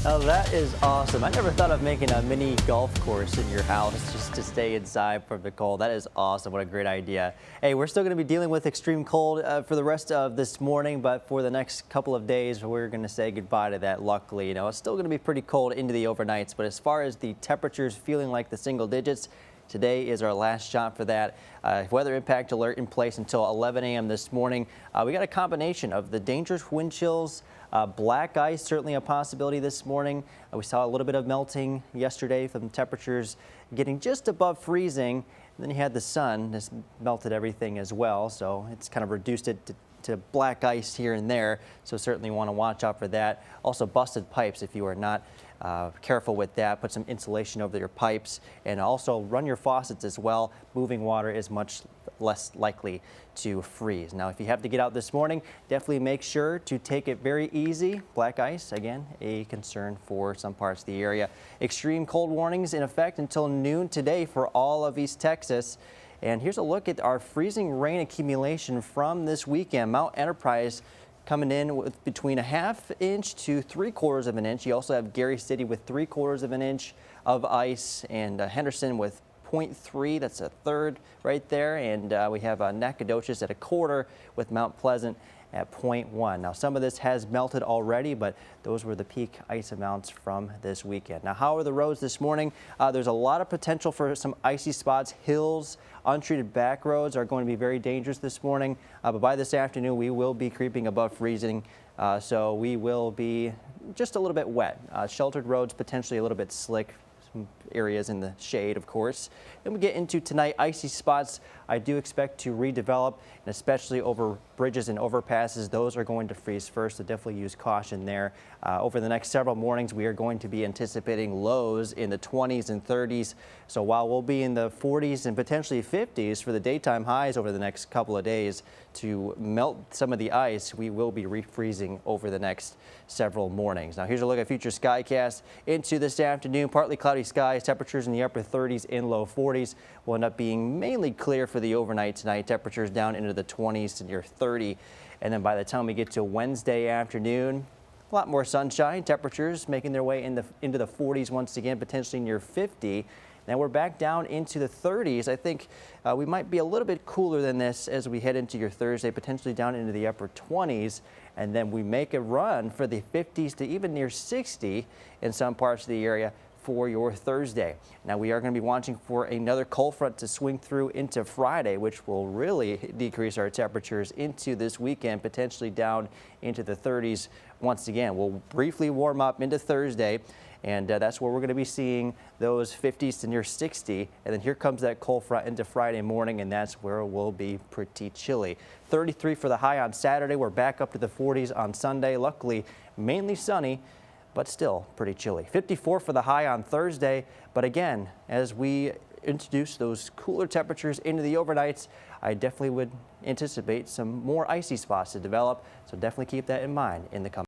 Oh, that is awesome. I never thought of making a mini golf course in your house just to stay inside from the cold. That is awesome. What a great idea. Hey, we're still going to be dealing with extreme cold for the rest of this morning, but for the next couple of days, we're going to say goodbye to that. Luckily, it's still going to be pretty cold into the overnights, but as far as the temperatures feeling like the single digits, today is our last shot for that. Weather impact alert in place until 11 a.m. this morning. We got a combination of the dangerous wind chills, black ice, certainly a possibility this morning. We saw a little bit of melting yesterday from temperatures getting just above freezing. And then you had the sun, this melted everything as well. So it's kind of reduced it to black ice here and there. So certainly want to watch out for that. Also busted pipes if you are not careful with that. Put some insulation over your pipes and also run your faucets as well. Moving water is much less likely to freeze. Now, if you have to get out this morning, definitely make sure to take it very easy. Black ice, again, a concern for some parts of the area. Extreme cold warnings in effect until noon today for all of East Texas. And here's a look at our freezing rain accumulation from this weekend. Mount Enterprise coming in with between 1/2 inch to 3/4 of an inch. You also have Gary City with 3/4 of an inch of ice, and Henderson with 0.3, that's a third right there. And we have Nacogdoches at 1/4 with Mount Pleasant at 0.1. Now, some of this has melted already, but those were the peak ice amounts from this weekend. Now, how are the roads this morning? There's a lot of potential for some icy spots. Hills, untreated back roads are going to be very dangerous this morning, but by this afternoon, we will be creeping above freezing, so we will be just a little bit wet. Sheltered roads potentially a little bit slick. Areas in the shade, of course. Then we get into tonight, icy spots I do expect to redevelop, and especially over bridges and overpasses. Those are going to freeze first, so definitely use caution there. Over the next several mornings, we are going to be anticipating lows in the 20s and 30s. So while we'll be in the 40s and potentially 50s for the daytime highs over the next couple of days to melt some of the ice, we will be refreezing over the next several mornings. Now, here's a look at future skycast into this afternoon. Partly cloudy skies, temperatures in the upper 30s and low 40s. Will end up being mainly clear for the overnight tonight. Temperatures down into the 20s to near 30. And then by the time we get to Wednesday afternoon, a lot more sunshine. Temperatures making their way into the 40s once again, potentially near 50. Now we're back down into the 30s. I think we might be a little bit cooler than this as we head into your Thursday, potentially down into the upper 20s. And then we make a run for the 50s to even near 60 in some parts of the area for your Thursday. Now we are going to be watching for another cold front to swing through into Friday, which will really decrease our temperatures into this weekend, potentially down into the 30s. Once again, we'll briefly warm up into Thursday, and that's where we're going to be seeing those 50s to near 60. And then here comes that cold front into Friday morning, and that's where it will be pretty chilly. 33 for the high on Saturday. We're back up to the 40s on Sunday. Luckily, mainly sunny, but still pretty chilly. 54 for the high on Thursday. But again, as we introduce those cooler temperatures into the overnights, I definitely would anticipate some more icy spots to develop. So definitely keep that in mind in the coming